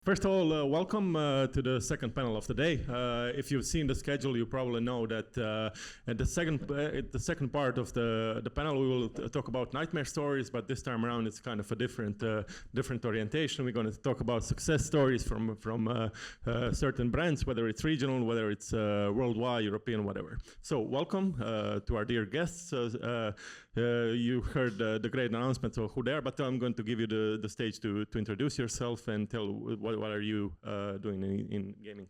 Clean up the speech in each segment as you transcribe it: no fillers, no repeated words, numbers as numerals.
First of all, welcome to the second panel of the day. If you've seen the schedule, you probably know that at the second part of the panel, we will talk about nightmare stories, but this time around it's kind of a different orientation. We're going to talk about success stories from certain brands, whether it's regional, whether it's worldwide, European, whatever. So welcome to our dear guests. You heard the great announcement of who they are, but I'm going to give you the stage to introduce yourself and tell what are you doing in gaming.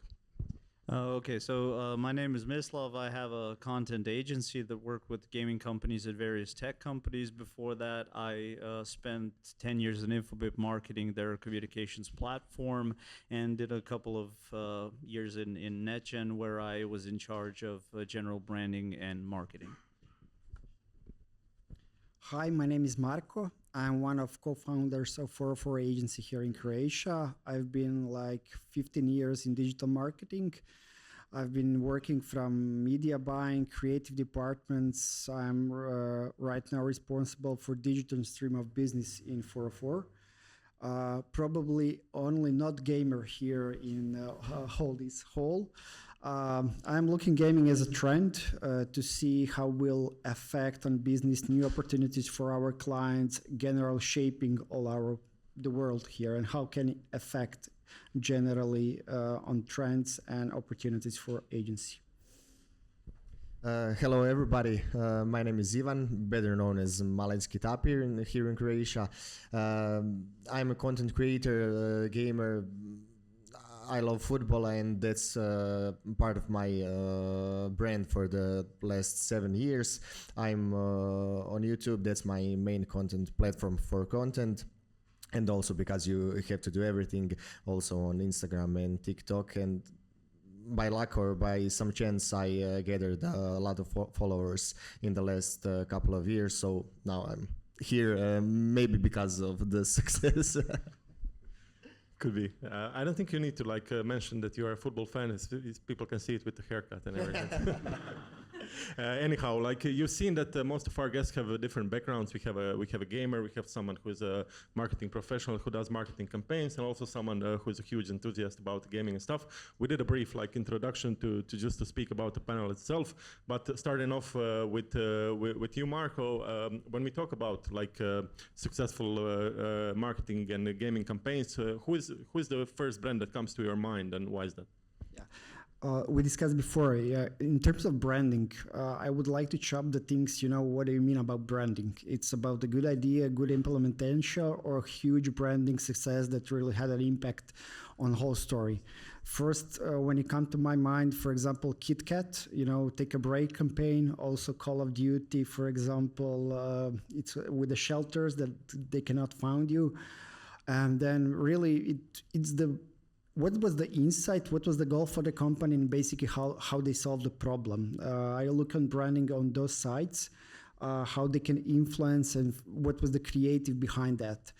Okay, so my name is Mislav. I have a content agency that work with gaming companies and various tech companies. Before that, I spent 10 years in Infobip marketing their communications platform, and did a couple of years in NetGen, where I was in charge of general branding and marketing. Hi, my name is Marko. I'm one of co-founders of 404 agency here in Croatia. I've been like 15 years in digital marketing. I've been working from media buying, creative departments. I'm right now responsible for digital stream of business in 404. Probably only not gamer here in this hall. I'm looking gaming as a trend to see how will affect on business, new opportunities for our clients, general shaping all the world here, and how can it affect generally on trends and opportunities for agency. Hello everybody, my name is Ivan, better known as Malajski Tapir here in Croatia. I'm a content creator, gamer. I love football, and that's part of my brand for the last 7 years. I'm on YouTube. That's my main content platform for content. And also because you have to do everything also on Instagram and TikTok. And by luck or by some chance, I gathered a lot of followers in the last couple of years. So now I'm here maybe because of the success. Could be. I don't think you need to mention that you are a football fan. People can see it with the haircut and everything. Anyhow, you've seen that most of our guests have different backgrounds. We have a gamer. We have someone who's a marketing professional who does marketing campaigns, and also someone who's a huge enthusiast about gaming and stuff. We did a brief introduction to just to speak about the panel itself. But starting off with you, Marko, when we talk about successful marketing and gaming campaigns, who is the first brand that comes to your mind, and why is that? Yeah. We discussed before, in terms of branding, I would like to chop the things, what do you mean about branding? It's about a good idea, good implementation, or huge branding success that really had an impact on the whole story. First, when it comes to my mind, for example, KitKat, Take a Break campaign, also Call of Duty, for example, it's with the shelters that they cannot find you. And then really what was the insight, what was the goal for the company, and basically how they solved the problem. I look on branding on those sides, how they can influence and what was the creative behind that.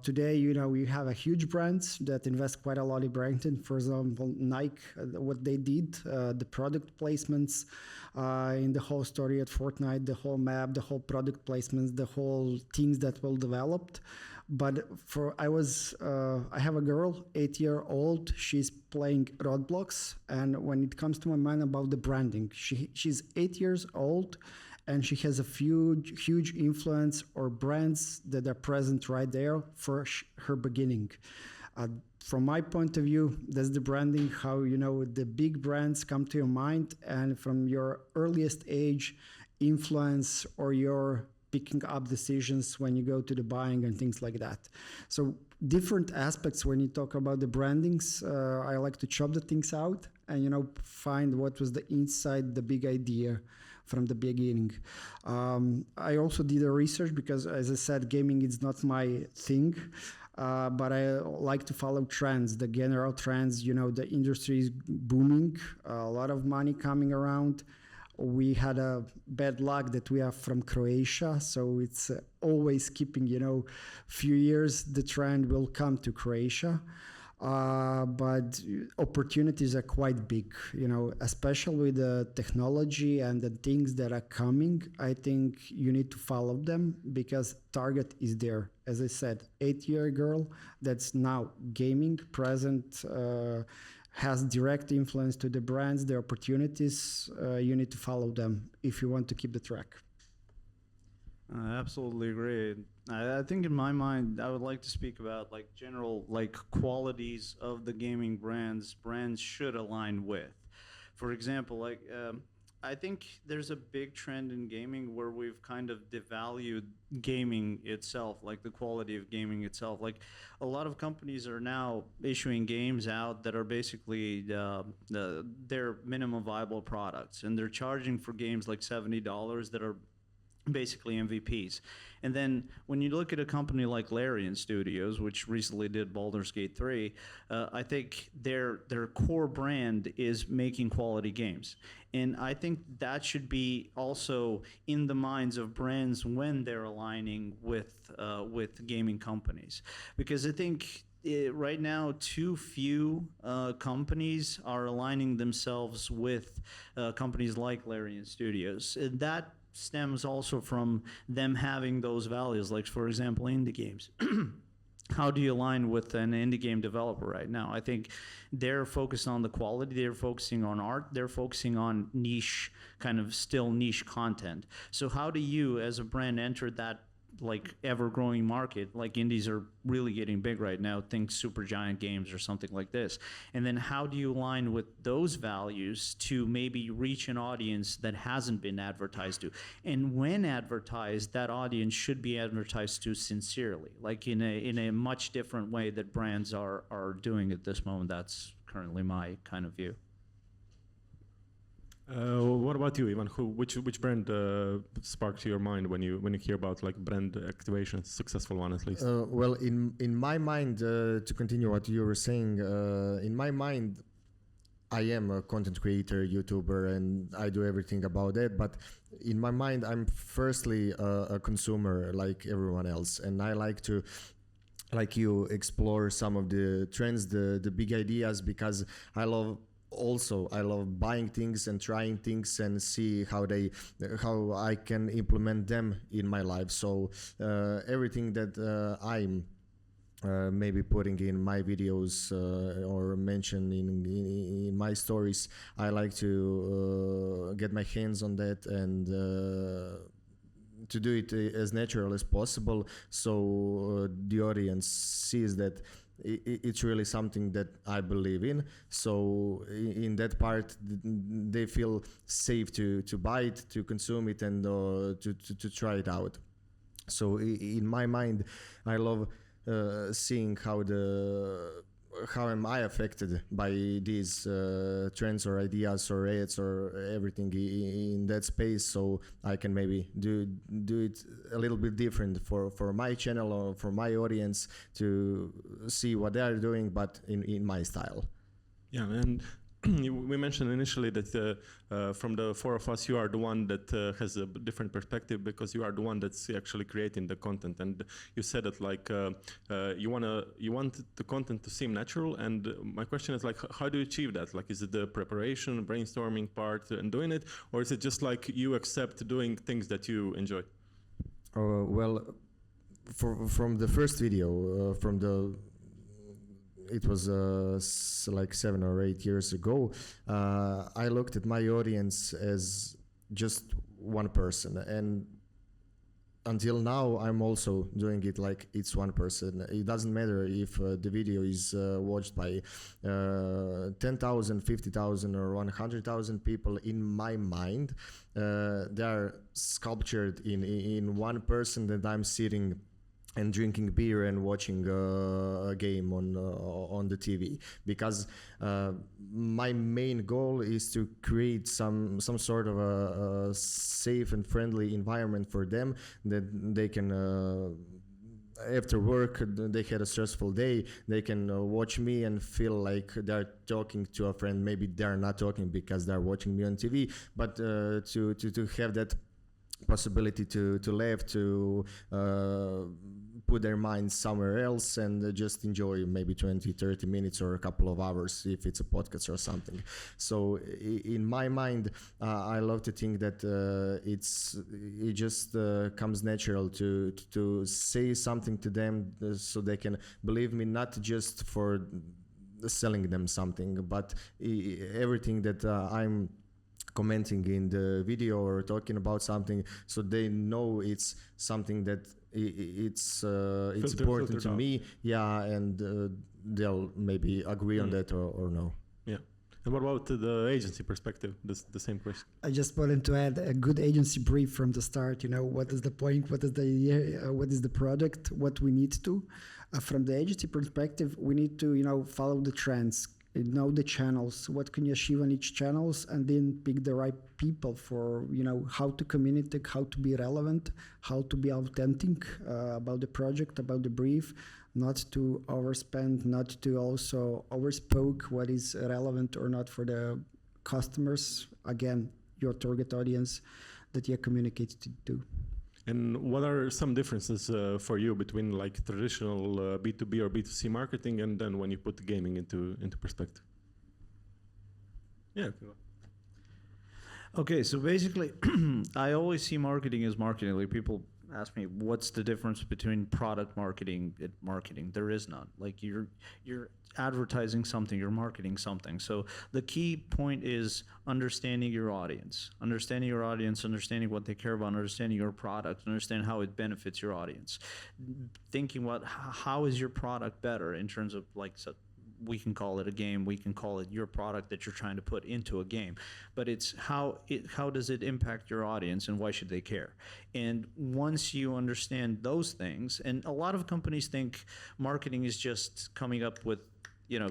Today, we have a huge brands that invest quite a lot in branding. For example, Nike, what they did, the product placements in the whole story at Fortnite, the whole map, the whole product placements, the whole things that were developed. But I have a girl, 8-year-old. She's playing Roblox, and when it comes to my mind about the branding, she's 8 years old, and she has a huge influence or brands that are present right there for her beginning. From my point of view, that's the branding, how the big brands come to your mind, and from your earliest age, influence or your picking up decisions when you go to the buying and things like that. So different aspects when you talk about the brandings, I like to chop the things out and find what was the insight, the big idea from the beginning. I also did a research because, as I said, gaming is not my thing, but I like to follow trends, the general trends. The industry is booming, a lot of money coming around. We had a bad luck that we are from Croatia, so it's always keeping, few years the trend will come to Croatia. But opportunities are quite big, especially with the technology and the things that are coming. I think you need to follow them because target is there as I said, 8-year girl that's now gaming, present, has direct influence to the brands, the opportunities. You need to follow them if you want to keep the track. I absolutely agree. I think in my mind, I would like to speak about like general like qualities of the gaming brands should align with. For example, like I think there's a big trend in gaming where we've kind of devalued gaming itself, like the quality of gaming itself. Like a lot of companies are now issuing games out that are basically their minimum viable products, and they're charging for games like $70 that are basically MVPs. And then when you look at a company like Larian Studios, which recently did Baldur's Gate 3, I think their core brand is making quality games. And I think that should be also in the minds of brands when they're aligning with gaming companies. Because I think right now, too few companies are aligning themselves with companies like Larian Studios. And that stems also from them having those values, like for example indie games. How do you align with an indie game developer right now? I think they're focused on the quality, they're focusing on art, they're focusing on niche, kind of still niche content. So how do you as a brand enter that like ever-growing market? Like indies are really getting big right now, think Supergiant Games or something like this. And then how do you align with those values to maybe reach an audience that hasn't been advertised to? And when advertised, that audience should be advertised to sincerely, like in a much different way that brands are doing at this moment. That's currently my kind of view. What about you, Ivan? Which brand sparked your mind when you hear about like brand activation, successful one at least? Well, in my mind, to continue what you were saying, in my mind, I am a content creator, YouTuber, and I do everything about that. But in my mind, I'm firstly a consumer like everyone else, and I like to, like you, explore some of the trends, the big ideas, because I love buying things and trying things and see how I can implement them in my life. So everything that I'm maybe putting in my videos or mentioning in my stories, I like to get my hands on that and to do it as natural as possible, so the audience sees that it's really something that I believe in. So in that part, they feel safe to buy it, to consume it, and to try it out. So in my mind, I love seeing how am I affected by these trends or ideas or ads or everything in that space, so I can maybe do it a little bit different for my channel or for my audience to see what they are doing, but in my style. Yeah, and we mentioned initially that from the four of us, you are the one that has a different perspective because you are the one that's actually creating the content. And you said that like you want the content to seem natural. And my question is like, how do you achieve that? Like, is it the preparation, brainstorming part, and doing it, or is it just like you accept doing things that you enjoy? Well, from the first video, it was like 7 or 8 years ago, I looked at my audience as just one person, and until now I'm also doing it like it's one person. It doesn't matter if the video is watched by 10,000, 50,000 or 100,000 people. In my mind, they are sculptured in one person that I'm sitting and drinking beer and watching a game on the TV, because my main goal is to create some sort of a safe and friendly environment for them that they can after work they had a stressful day, they can watch me and feel like they're talking to a friend. Maybe they're not talking because they're watching me on TV, but to have that possibility to laugh, to put their minds somewhere else and just enjoy maybe 20-30 minutes or a couple of hours if it's a podcast or something. So in my mind, I love to think that it just comes natural to say something to them so they can believe me, not just for selling them something, but everything that I'm commenting in the video or talking about something, so they know it's something that it's important to me. Yeah, and they'll maybe agree on that or no. Yeah. And what about the agency perspective? The same question. I just wanted to add a good agency brief from the start. What is the point? What is the idea? What is the product? What we need to. From the agency perspective, we need to, follow the trends, know the channels, what can you achieve on each channels, and then pick the right people for, how to communicate, how to be relevant, how to be authentic about the project, about the brief, not to overspend, not to also overspoke what is relevant or not for the customers, again, your target audience that you communicate to. And what are some differences for you between like traditional B2B or B2C marketing and then when you put the gaming into perspective? Yeah. Okay, so basically, I always see marketing as marketing. Like people ask me, what's the difference between product marketing and marketing? There is none. Like you're advertising something, you're marketing something. So the key point is understanding your audience, understanding what they care about, understanding your product, understand how it benefits your audience. Thinking about how is your product better in terms of we can call it a game, we can call it your product that you're trying to put into a game, but it's how does it impact your audience and why should they care? And once you understand those things, and a lot of companies think marketing is just coming up with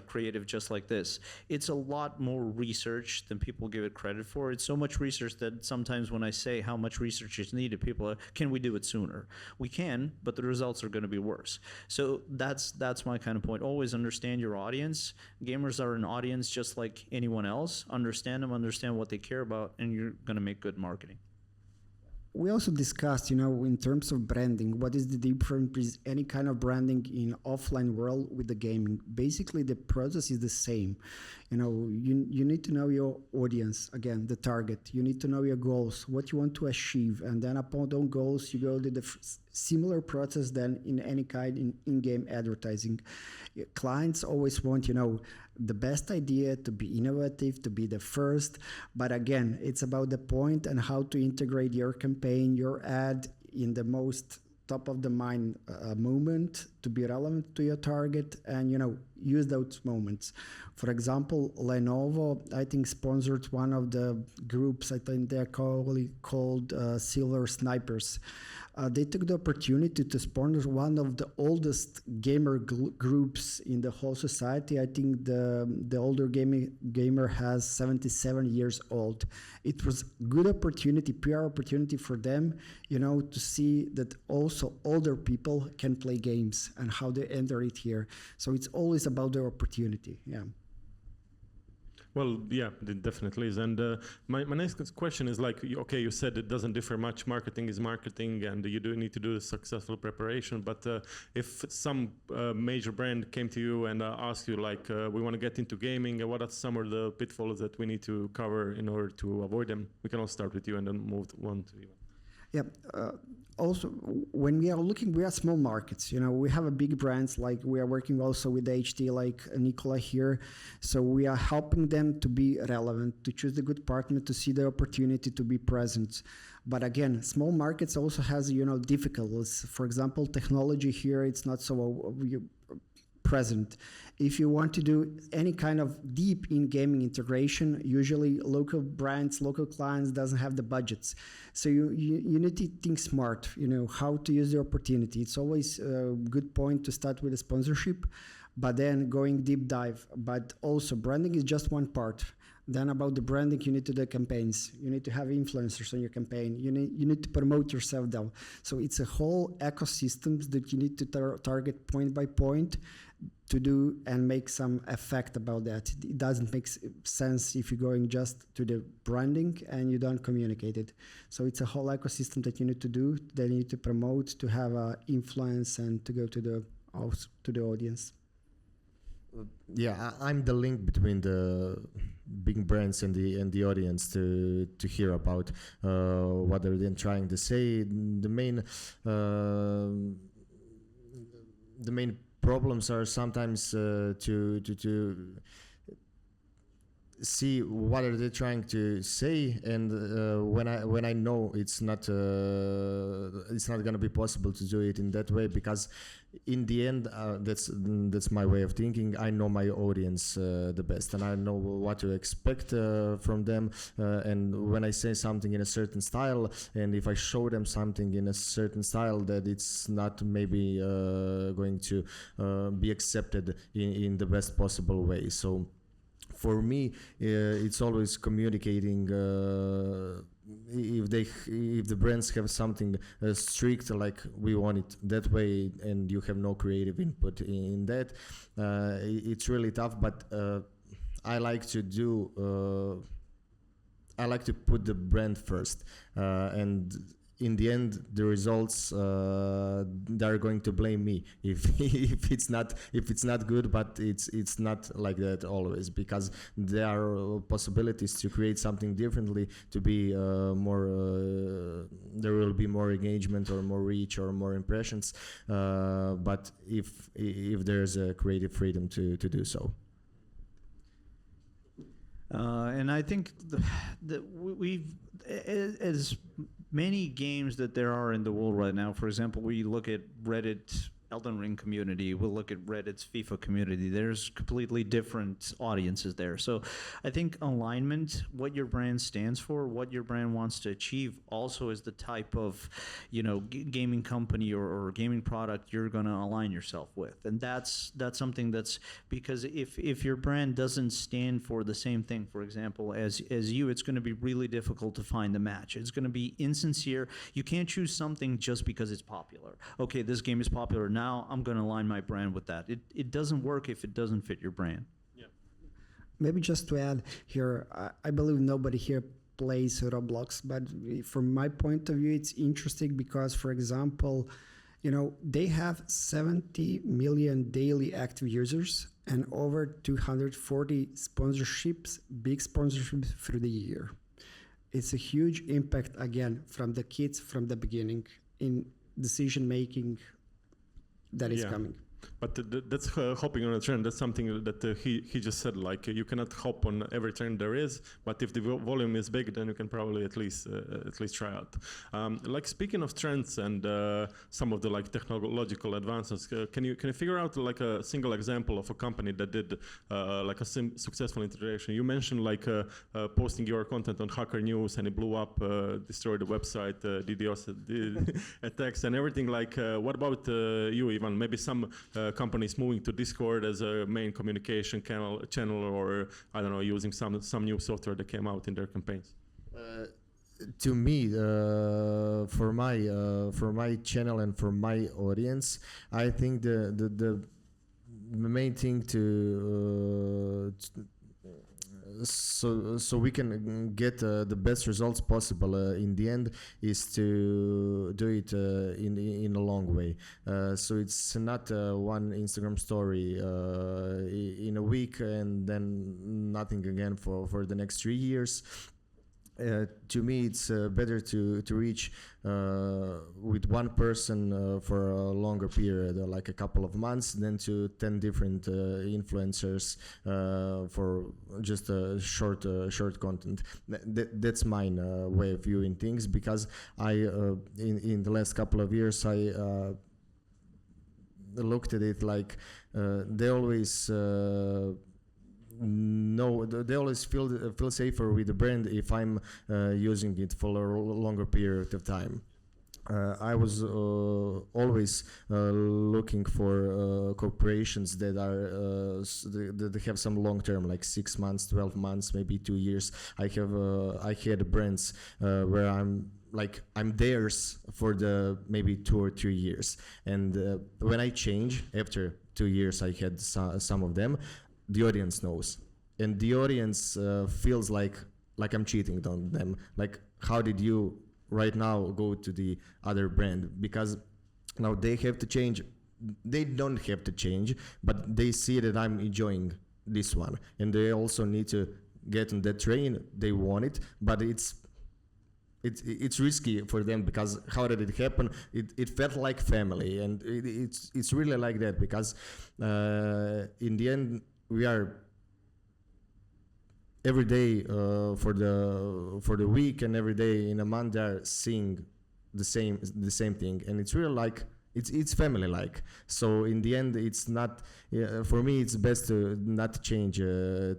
creative just like this. It's a lot more research than people give it credit for. It's so much research that sometimes when I say how much research is needed, people are, can we do it sooner? We can, but the results are going to be worse. So that's my kind of point. Always understand your audience. Gamers are an audience just like anyone else. Understand them, understand what they care about, and you're going to make good marketing. We also discussed, in terms of branding, what is the difference with any kind of branding in offline world with the gaming? Basically, the process is the same. You need to know your audience, again, the target. You need to know your goals, what you want to achieve. And then upon those goals, you go to the similar process than in any kind in-game advertising. Clients always want, the best idea, to be innovative, to be the first. But again, it's about the point and how to integrate your campaign, your ad in the most top of the mind moment to be relevant to your target and, use those moments. For example, Lenovo, I think, sponsored one of the groups, I think they're called Silver Snipers. They took the opportunity to sponsor one of the oldest gamer groups in the whole society. I think the older gamer has 77 years old. It was good opportunity, PR opportunity for them, to see that also older people can play games and how they enter it here. So it's always about the opportunity. Yeah. Well, yeah, it definitely is. And my next question is okay, you said it doesn't differ much. Marketing is marketing, and you do need to do a successful preparation. But if some major brand came to you and asked you, we want to get into gaming, what are some of the pitfalls that we need to cover in order to avoid them? We can all start with you and then move on to Ivan. Yeah. Also, when we are looking, we are small markets. We have a big brands, like we are working also with HT, like Nikola here. So we are helping them to be relevant, to choose the good partner, to see the opportunity to be present. But again, small markets also has, difficulties. For example, technology here, it's not so present. If you want to do any kind of deep in-gaming integration, usually local brands, local clients doesn't have the budgets. So you need to think smart, how to use the opportunity. It's always a good point to start with a sponsorship, but then going deep dive. But also branding is just one part. Then about the branding, you need to do campaigns. You need to have influencers on your campaign. You need to promote yourself down. So it's a whole ecosystem that you need to target point by point. to do and make some effect about that. It doesn't make sense if you're going just to the branding and you don't communicate it. So it's a whole ecosystem that you need to do, that you need to promote, to have influence and to go to the audience. Yeah, I'm the link between the big brands and the audience to hear about what they're then trying to say. The main problems are sometimes to see what are they trying to say, and when I know it's not going to be possible to do it in that way, because in the end that's my way of thinking. I know my audience the best, and I know what to expect from them, and when I say something in a certain style, and if I show them something in a certain style, that it's not maybe going to be accepted in the best possible way. So for me, it's always communicating. If the brands have something strict, like we want it that way, and you have no creative input in that, it's really tough. But I like to put the brand first, and in the end, the results they're going to blame me if it's not good. But it's not like that always, because there are possibilities to create something differently, to be more. There will be more engagement or more reach or more impressions. But if there's a creative freedom to do so. And I think that we've, as many games that there are in the world right now, for example, we look at Reddit Elden Ring community, we'll look at Reddit's FIFA community. There's completely different audiences there. So I think alignment, what your brand stands for, what your brand wants to achieve, also is the type of, gaming company or gaming product you're going to align yourself with. And that's something that's, because if your brand doesn't stand for the same thing, for example, as you, it's going to be really difficult to find the match. It's going to be insincere. You can't choose something just because it's popular. Okay, this game is popular. Now I'm going to align my brand with that. It doesn't work if it doesn't fit your brand. Yeah. Maybe just to add here, I believe nobody here plays Roblox, but from my point of view, it's interesting because, for example, they have 70 million daily active users and over 240 sponsorships, big sponsorships through the year. It's a huge impact, again, from the kids from the beginning in decision making that is coming. But that's hopping on a trend. That's something that he just said. Like you cannot hop on every trend there is, but if the volume is big, then you can probably at least try out. Like speaking of trends and some of the like technological advances, can you figure out like a single example of a company that did like a successful integration? You mentioned like posting your content on Hacker News and it blew up, destroyed the website, DDoS attacks and everything. Like what about you, Ivan? Maybe some companies moving to Discord as a main communication channel, or I don't know, using some new software that came out in their campaigns. To me, for my channel and for my audience, I think the main thing so we can get the best results possible in the end is to do it in a long way. So it's not one Instagram story in a week and then nothing again for the next 3 years. To me, it's better to reach with one person for a longer period, like a couple of months, than to 10 different influencers for just a short content. That's mine way of viewing things, because I in the last couple of years I looked at it like they always. They always feel safer with the brand if I'm using it for a longer period of time. I was always looking for corporations that are that have some long term, like 6 months, 12 months, maybe 2 years. I had brands where I'm theirs for the maybe 2 or 3 years, and when I change after 2 years I had some of them. The audience knows, and the audience feels like I'm cheating on them. Like, how did you right now go to the other brand? Because now they have to change. They don't have to change, but they see that I'm enjoying this one, and they also need to get on that train. They want it, but it's risky for them, because how did it happen? It felt like family, and it's really like that, because in the end we are every day for the week, and every day in a month they're seeing the same thing, and it's really like it's family like. So in the end, it's not for me. It's best to not change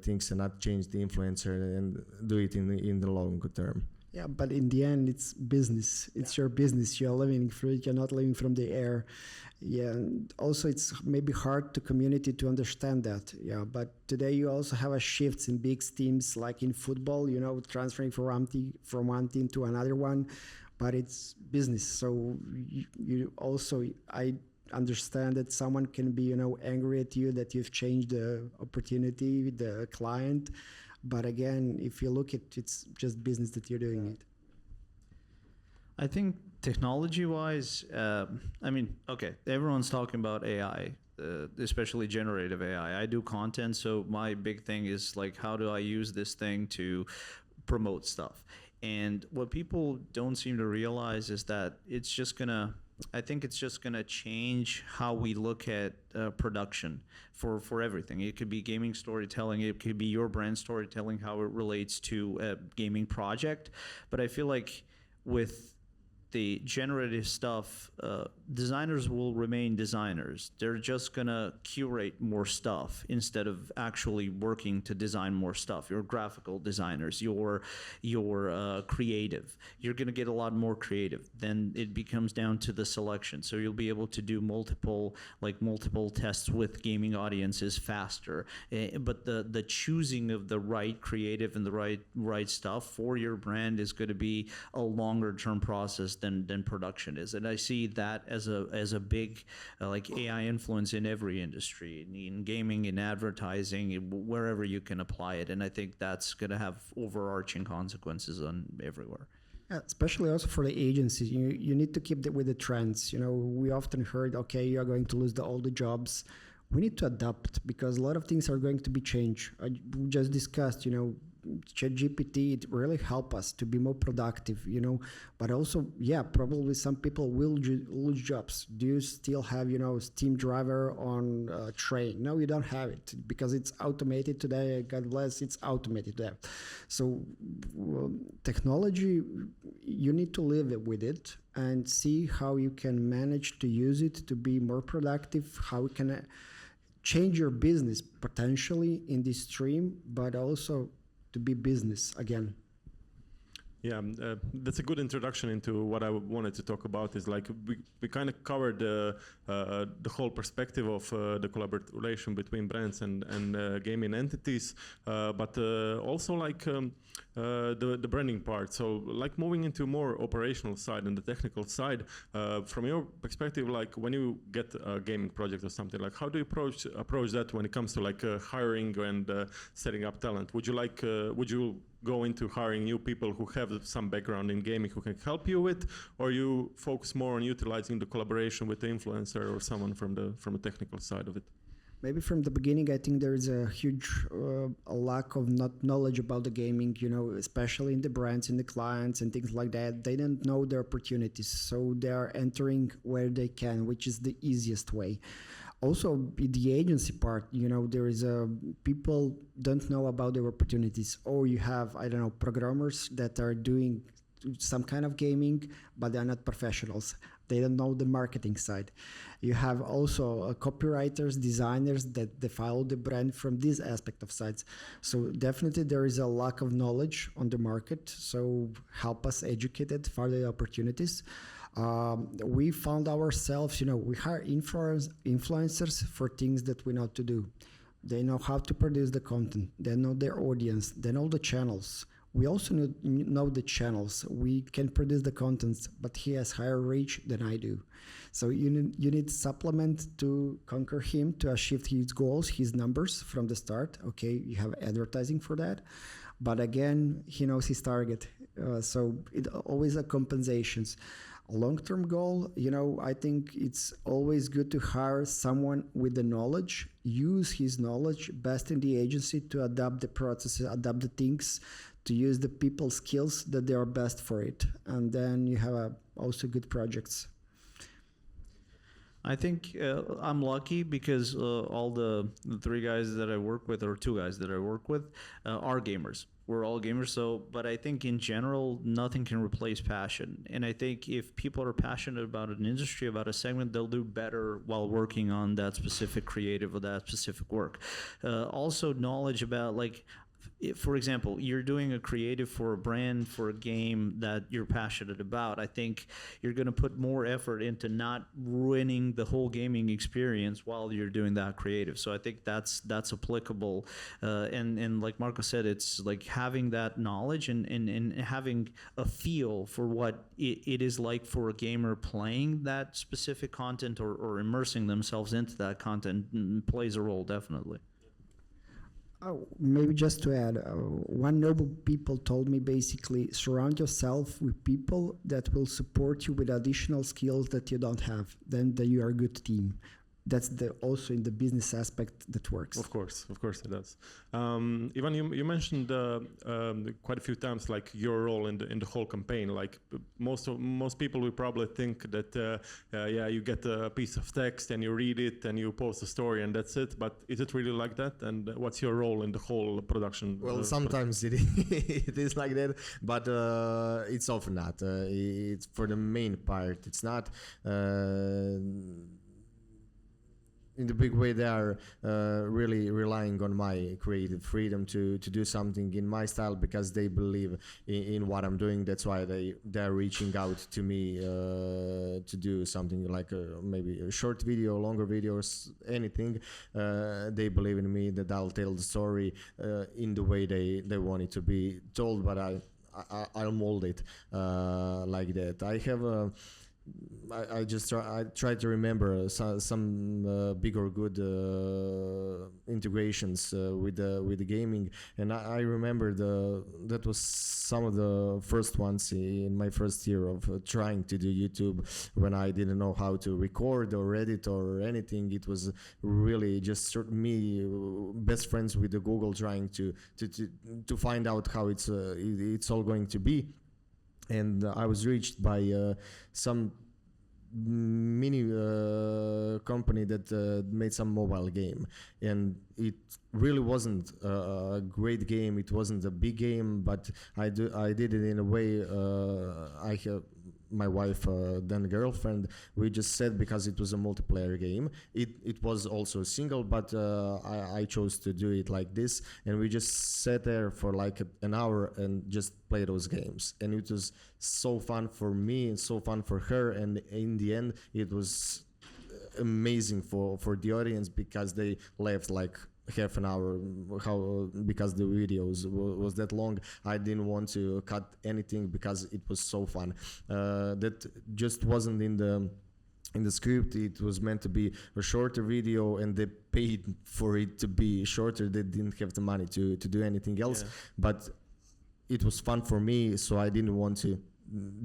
things and not change the influencer, and do it in the long term. Yeah, but in the end, it's business. It's your business. You're living through it. You're not living from the air. Yeah, and also it's maybe hard to community to understand that. Yeah, but today you also have a shifts in big teams, like in football, transferring from one team to another one, but it's business. So you also, I understand that someone can be, angry at you that you've changed the opportunity, the client. But again, if you look at it's just business that you're doing it. I think technology-wise, everyone's talking about AI, especially generative AI. I do content, so my big thing is like, how do I use this thing to promote stuff? And what people don't seem to realize is that it's just gonna change how we look at production for everything. It could be gaming storytelling, it could be your brand storytelling, how it relates to a gaming project. But I feel like with the generative stuff, designers will remain designers. They're just gonna curate more stuff instead of actually working to design more stuff. You're graphical designers, you're creative. You're gonna get a lot more creative. Then it becomes down to the selection. So you'll be able to do multiple tests with gaming audiences faster. But the choosing of the right creative and the right stuff for your brand is gonna be a longer term process than production is. And I see that as a big like AI influence in every industry, in gaming, in advertising, wherever you can apply it. And I think that's going to have overarching consequences on everywhere. Yeah, especially also for the agencies, you need to keep with the trends. We often heard, okay, you are going to lose all the jobs. We need to adapt, because a lot of things are going to be changed. We just discussed, ChatGPT, it really help us to be more productive, but also, yeah, probably some people will lose jobs. Do you still have, Steam driver on train? No, you don't have it, because it's automated today. God bless, it's automated today. So technology, you need to live with it and see how you can manage to use it to be more productive, how you can change your business potentially in this stream, but also to be business again. Yeah, that's a good introduction into what I wanted to talk about. Is like we kind of covered the whole perspective of the collaboration between brands and gaming entities, but also like the branding part. So like moving into more operational side and the technical side, from your perspective, like when you get a gaming project or something, like how do you approach that when it comes to like hiring and setting up talent? Would you go into hiring new people who have some background in gaming who can help you with, or you focus more on utilizing the collaboration with the influencer or someone from the technical side of it? Maybe from the beginning, I think there is a huge a lack of knowledge about the gaming, especially in the brands, in the clients and things like that. They don't know their opportunities, so they are entering where they can, which is the easiest way. Also, the agency part, there is people don't know about their opportunities. Or you have, programmers that are doing some kind of gaming, but they're not professionals. They don't know the marketing side. You have also copywriters, designers that they follow the brand from this aspect of sides. So definitely there is a lack of knowledge on the market. So help us educate it for the opportunities. We found ourselves, we hire influencers for things that we know to do. They know how to produce the content. They know their audience. They know the channels. We also know the channels. We can produce the contents, but he has higher reach than I do. So you need supplement to conquer him, to achieve his goals, his numbers from the start. Okay, you have advertising for that. But again, he knows his target. So it always a compensations. A long-term goal, I think it's always good to hire someone with the knowledge, use his knowledge best in the agency to adapt the processes, adapt the things, to use the people skills that they are best for it. And then you have also good projects. I think I'm lucky because all the three guys that I work with, or two guys that I work with, are gamers. We're all gamers. So, but I think in general, nothing can replace passion. And I think if people are passionate about an industry, about a segment, they'll do better while working on that specific creative or that specific work. Also, knowledge about, like, for example, you're doing a creative for a brand, for a game that you're passionate about. I think you're going to put more effort into not ruining the whole gaming experience while you're doing that creative. So I think that's applicable. And like Marko said, it's like having that knowledge and having a feel for what it is like for a gamer playing that specific content or immersing themselves into that content plays a role, definitely. Oh, maybe just to add, one noble people told me basically surround yourself with people that will support you with additional skills that you don't have. Then you are a good team. That's also in the business aspect that works. Of course it does. Ivan, you mentioned quite a few times like your role in the whole campaign. Like most people will probably think that you get a piece of text and you read it and you post a story and that's it. But is it really like that? And what's your role in the whole production? Well, sometimes it is like that, but it's often not. It's for the main part. It's not. In the big way, they are really relying on my creative freedom to do something in my style because they believe in what I'm doing. That's why they're reaching out to me to do something like maybe a short video, longer videos, anything. They believe in me that I'll tell the story in the way they want it to be told, but I'll mold it like that. I have I try to remember some big or good integrations with the gaming, and I remember that was some of the first ones in my first year of trying to do YouTube when I didn't know how to record or edit or anything. It was really just me, best friends with the Google, trying to find out how it's all going to be. And I was reached by some mini company that made some mobile game, and it really wasn't a great game. It wasn't a big game, but I did it in a way. I have my wife, then girlfriend, we just said because it was a multiplayer game. It was also single, but I chose to do it like this, and we just sat there for like an hour and just play those games, and it was so fun for me and so fun for her, and in the end it was amazing for the audience because they left like half an hour because the videos was that long. I didn't want to cut anything because it was so fun. That just wasn't in the script. It was meant to be a shorter video, and they paid for it to be shorter. They didn't have the money to do anything else, but it was fun for me, so I didn't want to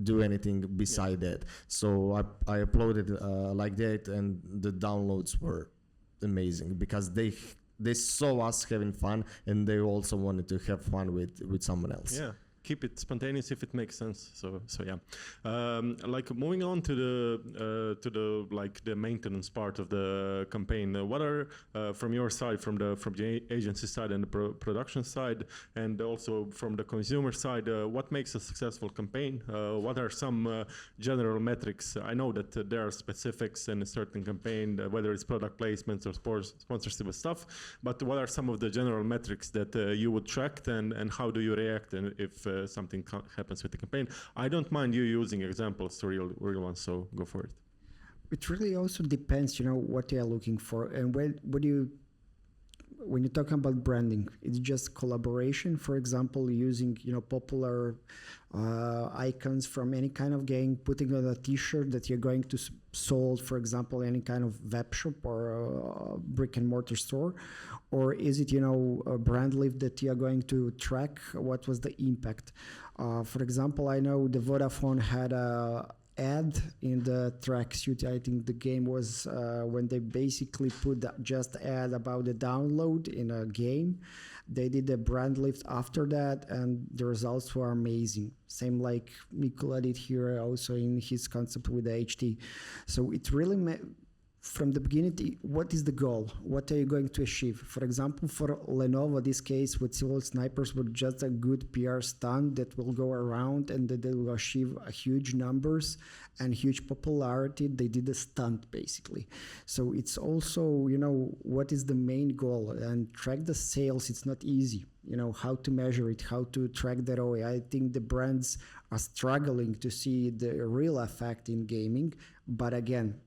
do anything beside that. So I uploaded like that, and the downloads were amazing because they saw us having fun, and they also wanted to have fun with someone else. Yeah, keep it spontaneous if it makes sense. So yeah, like moving on to the like the maintenance part of the campaign. What are from your side, from the agency side and the production side, and also from the consumer side, what makes a successful campaign? What are some general metrics? I know that there are specifics in a certain campaign, whether it's product placements or sponsorship stuff, but what are some of the general metrics that you would track, and how do you react if something happens with the campaign? I don't mind you using examples, real ones, so go for it. It really also depends, what they are looking for, and what do you when you're talking about branding, it's just collaboration. For example, using popular icons from any kind of game, putting on a T-shirt that you're going to sold, for example, any kind of web shop or brick and mortar store, or is it a brand lift that you're going to track? What was the impact? For example, I know the Vodafone had a ad in the tracksuit. I think the game was when they basically put just ad about the download in a game. They did a brand lift after that, and the results were amazing. Same like Mikola did here also in his concept with the HT. So it really from the beginning, what is the goal? What are you going to achieve? For example, for Lenovo, this case with Civil Snipers was just a good PR stunt that will go around and that they will achieve a huge numbers and huge popularity. They did a stunt basically. So it's also, what is the main goal? And track the sales, it's not easy. How to measure it, how to track that away. I think the brands are struggling to see the real effect in gaming. But again,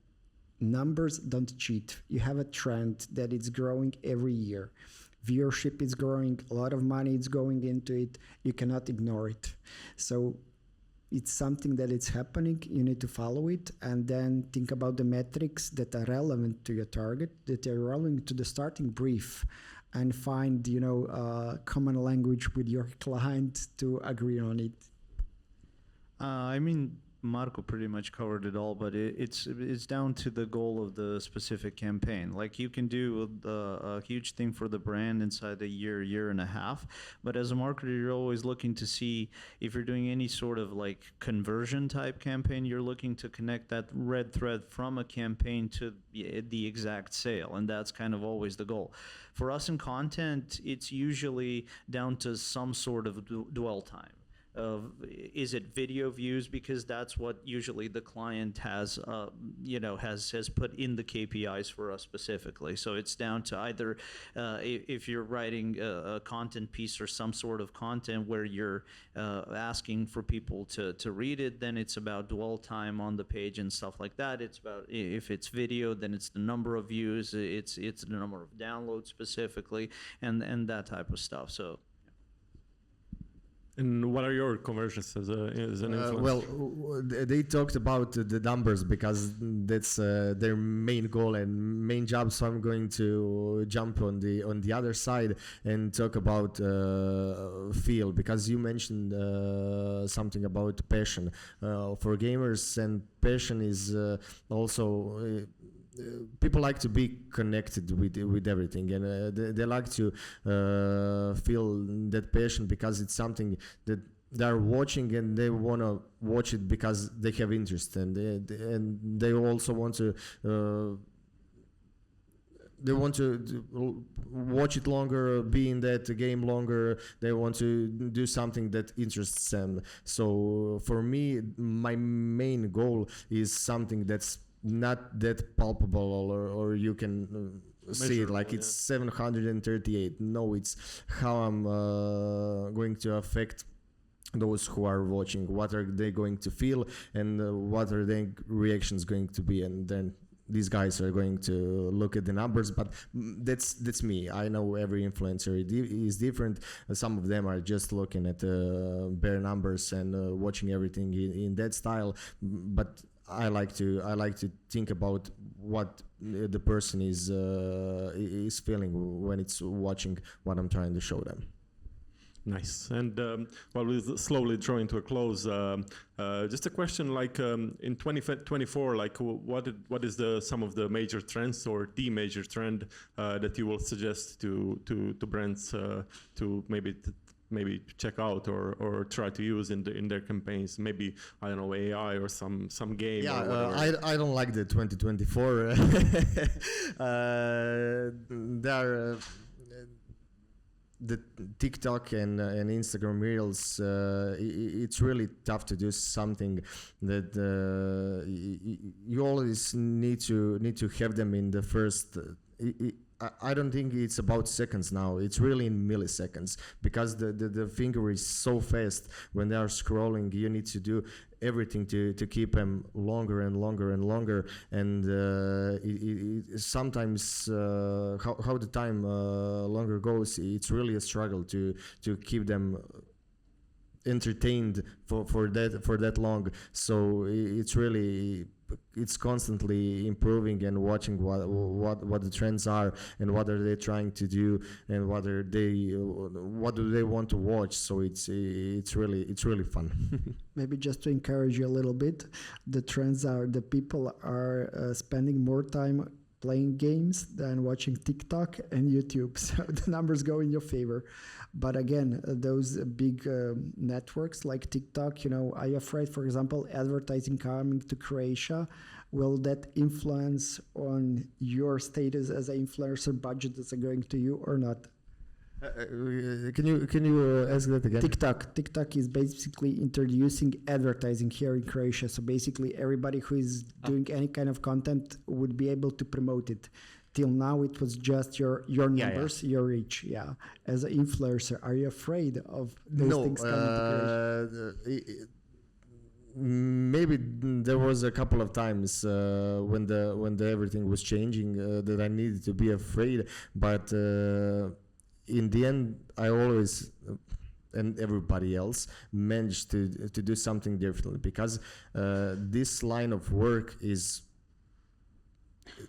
numbers don't cheat. You have a trend that it's growing every year. Viewership is growing, a lot of money is going into it. You cannot ignore it. So it's something that is happening. You need to follow it and then think about the metrics that are relevant to your target, that are relevant to the starting brief, and find a common language with your client to agree on it. Marko pretty much covered it all, but it's down to the goal of the specific campaign. Like you can do a huge thing for the brand inside a year and a half, but as a marketer, you're always looking to see if you're doing any sort of like conversion type campaign, you're looking to connect that red thread from a campaign to the exact sale, and that's kind of always the goal. For us in content, it's usually down to some sort of dwell time. Is it video views, because that's what usually the client has has put in the KPIs for us specifically. So it's down to either if you're writing a content piece or some sort of content where you're asking for people to read it, then it's about dwell time on the page and stuff like that. It's about, if it's video, then it's the number of views, it's the number of downloads specifically, and that type of stuff. So. And what are your conversions as an influencer? Well, they talked about the numbers because that's their main goal and main job. So I'm going to jump on the other side and talk about feel, because you mentioned something about passion for gamers, and passion is also. People like to be connected with everything, and they like to feel that passion because it's something that they're watching and they want to watch it because they have interest, and they also want to watch it longer, be in that game longer. They want to do something that interests them. So for me, my main goal is something that's not that palpable, or you can see it like it's 738. No, it's how I'm going to affect those who are watching. What are they going to feel, and what are their reactions going to be, and then these guys are going to look at the numbers. But that's me. I know every influencer is different. Some of them are just looking at bare numbers and watching everything in that style, but I like to think about what the person is feeling when it's watching what I'm trying to show them. Nice. And while we're slowly drawing to a close, just a question, like in 2024, like what is some of the major trends or the major trend that you will suggest to brands to maybe check out or try to use in their campaigns? Maybe, I don't know, AI or some game. Yeah, I don't like the 2024. The TikTok and Instagram Reels, it's really tough to do something that you always need to have them in the first. I don't think it's about seconds now. It's really in milliseconds, because the finger is so fast when they are scrolling. You need to do everything to keep them longer and longer and longer. And sometimes how the time longer goes, it's really a struggle to keep them entertained for that long. So it's constantly improving and watching what the trends are, and what are they trying to do, and what do they want to watch. So it's really fun. Maybe just to encourage you a little bit, the trends are the people are spending more time playing games than watching TikTok and YouTube. So the numbers go in your favor. But again, those big networks like TikTok, are you afraid, for example, advertising coming to Croatia, will that influence on your status as an influencer, budget that's going to you or not? Can you ask that again? TikTok is basically introducing advertising here in Croatia. So basically everybody who is doing any kind of content would be able to promote it. Till now it was just your numbers, your reach. Yeah. As an influencer, are you afraid of those things coming to Croatia? Maybe there was a couple of times when the everything was changing that I needed to be afraid, but in the end, I always and everybody else managed to do something differently, because this line of work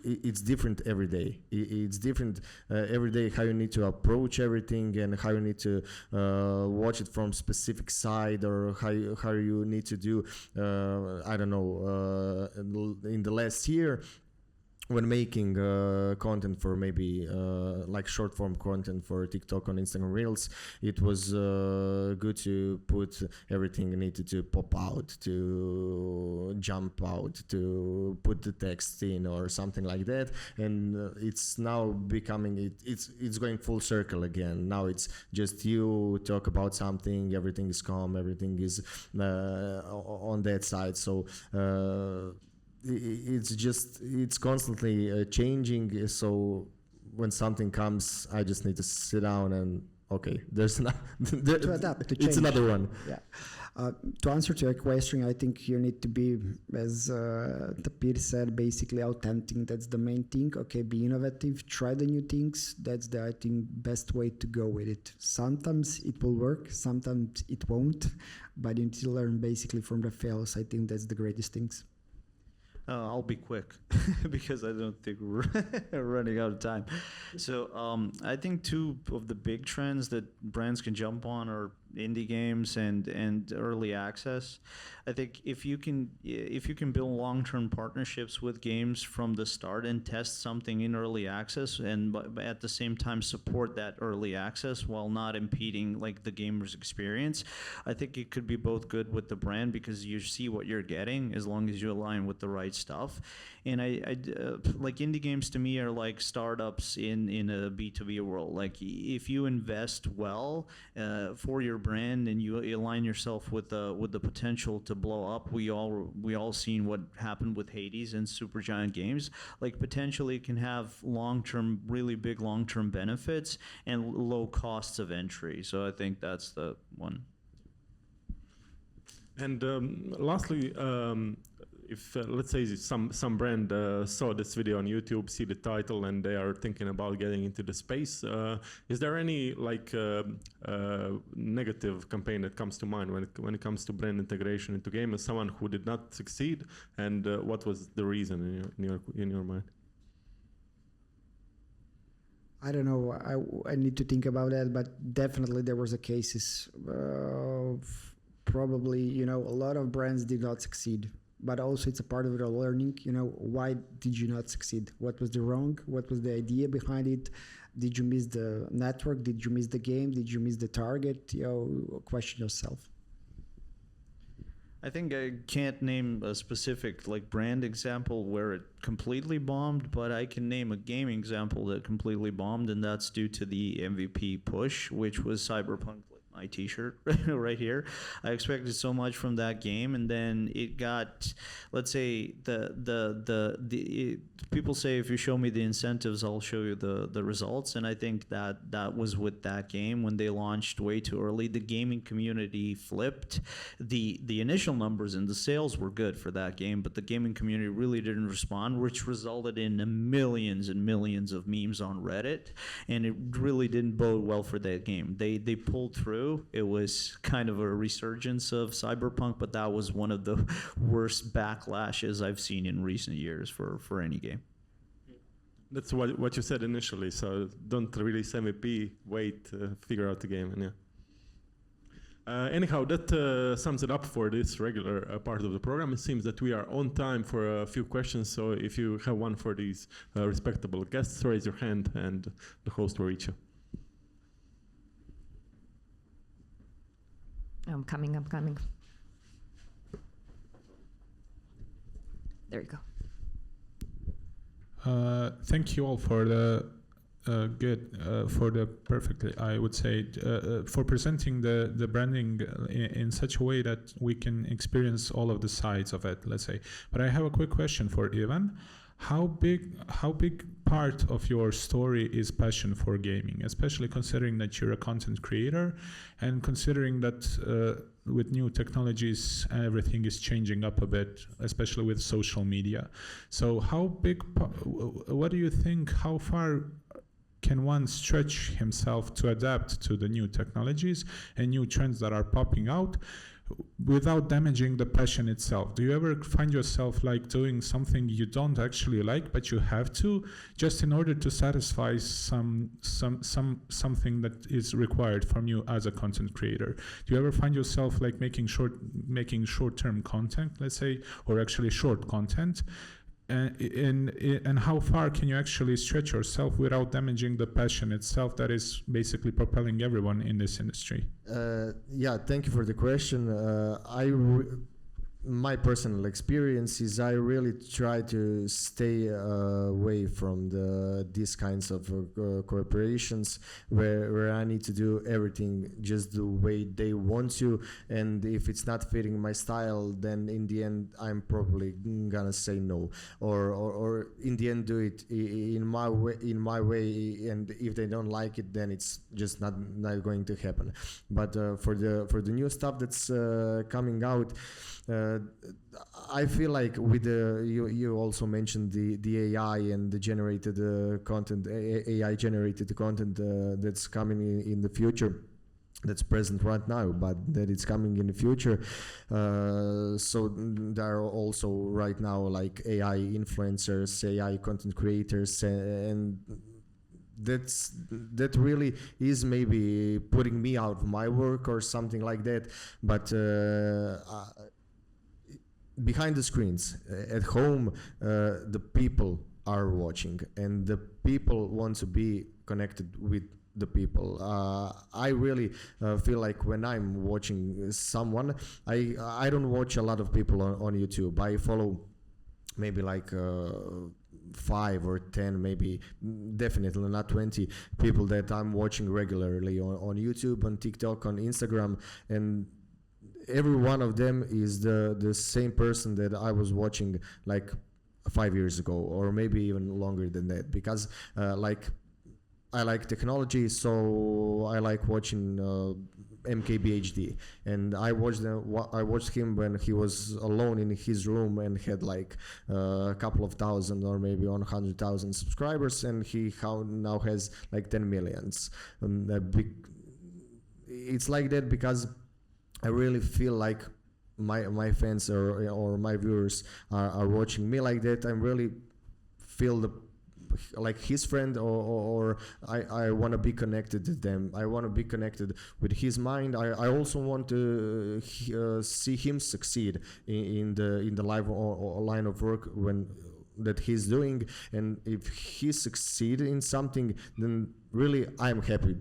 it's different every day. It's different every day how you need to approach everything, and how you need to watch it from specific side, or how you need to do I don't know, in the last year, when making content for maybe like short form content for TikTok on Instagram Reels, it was good to put everything needed to pop out, to jump out, to put the text in or something like that. And it's now becoming, it's going full circle again. Now it's just you talk about something, everything is calm, everything is on that side. So it's constantly changing. So when something comes, I just need to sit down and there's to adapt, to change. It's another one. Yeah. To answer to your question, I think you need to be, as Tapir said, basically authentic. That's the main thing. Be innovative, try the new things. That's the, I think, best way to go with it. Sometimes it will work, sometimes it won't, but you need to learn basically from the fails. I think that's the greatest things. I'll be quick because I don't think we're running out of time. So I think two of the big trends that brands can jump on are indie games and early access. I think if you can build long-term partnerships with games from the start and test something in early access, and at the same time support that early access while not impeding like the gamer's experience, I think it could be both good with the brand, because you see what you're getting as long as you align with the right stuff. And I like indie games to me are like startups in a B2B world. Like if you invest well for your brand and you align yourself with the potential to blow up, we all seen what happened with Hades and Supergiant Games. Like potentially it can have long-term, really big long-term benefits and low costs of entry. So I think that's the one. And lastly, if let's say some brand saw this video on YouTube, see the title, and they are thinking about getting into the space, is there any like negative campaign that comes to mind when it comes to brand integration into game, as someone who did not succeed, and what was the reason in your mind? I don't know. I need to think about that, but definitely there was a cases of probably a lot of brands did not succeed. But also it's a part of the learning, why did you not succeed? What was the wrong? What was the idea behind it? Did you miss the network? Did you miss the game? Did you miss the target? Question yourself. I think I can't name a specific like brand example where it completely bombed, but I can name a game example that completely bombed, and that's due to the MVP push, which was Cyberpunk my t-shirt right here. I expected so much from that game, and then it got, let's say, people say if you show me the incentives, I'll show you the results, and I think that was with that game when they launched way too early. The gaming community flipped. The initial numbers and the sales were good for that game, but the gaming community really didn't respond, which resulted in millions and millions of memes on Reddit, and it really didn't bode well for that game. They pulled through. It was kind of a resurgence of Cyberpunk, but that was one of the worst backlashes I've seen in recent years for any game. That's what you said initially, so don't release MVP, wait, figure out the game, and anyhow, that sums it up for this regular part of the program. It seems that we are on time for a few questions, so if you have one for these respectable guests, raise your hand and the host will reach you. I'm coming. There you go. Thank you all for the perfectly, I would say, for presenting the branding in such a way that we can experience all of the sides of it, let's say. But I have a quick question for Ivan. How big part of your story is passion for gaming, especially considering that you're a content creator and considering that with new technologies, everything is changing up a bit, especially with social media. So what do you think, how far can one stretch himself to adapt to the new technologies and new trends that are popping out without damaging the passion itself? Do you ever find yourself like doing something you don't actually like, but you have to, just in order to satisfy something that is required from you as a content creator? Do you ever find yourself like making short-term content, let's say, or actually short content? And how far can you actually stretch yourself without damaging the passion itself that is basically propelling everyone in this industry? Yeah, thank you for the question. My personal experience is I really try to stay away from these kinds of corporations where I need to do everything just the way they want to, and if it's not fitting my style, then in the end I'm probably gonna say no, or in the end do it in my way, and if they don't like it, then it's just not going to happen. But for the new stuff that's coming out, I feel like with you also mentioned the AI and the generated content, AI generated content that's coming in the future, that's present right now, but that it's coming in the future. So there are also right now like AI influencers, AI content creators, and that really is maybe putting me out of my work or something like that. But behind the screens, at home, the people are watching, and the people want to be connected with the people. I really feel like when I'm watching someone, I don't watch a lot of people on YouTube. I follow maybe like 5 or 10, maybe definitely not 20 people that I'm watching regularly on YouTube, on TikTok, on Instagram, and every one of them is the same person that I was watching like 5 years ago, or maybe even longer than that, because like I like technology, so I like watching MKBHD, and I watched him when he was alone in his room and had like a couple of thousand or maybe 100,000 subscribers, and he now has like 10 millions. It's like that because I really feel like my fans or my viewers are watching me like that. I really feel like his friend, or I want to be connected to them. I want to be connected with his mind. I also want to see him succeed in the life or line of work that he's doing, and if he succeeded in something, then really I'm happy.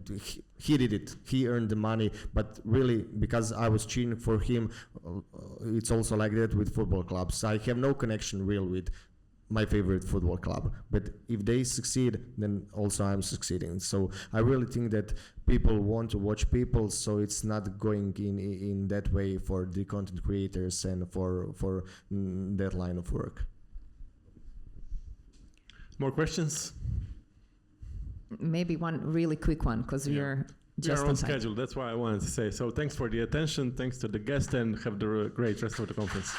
He did it, he earned the money, but really because I was cheering for him. It's also like that with football clubs. I have no connection real with my favorite football club. But if they succeed, then also I'm succeeding. So I really think that people want to watch people, so it's not going in that way for the content creators and for that line of work. More questions? Maybe one really quick one, because we're just on on time. schedule. That's why I wanted to say. So thanks for the attention. Thanks to the guest, and have the great rest of the conference.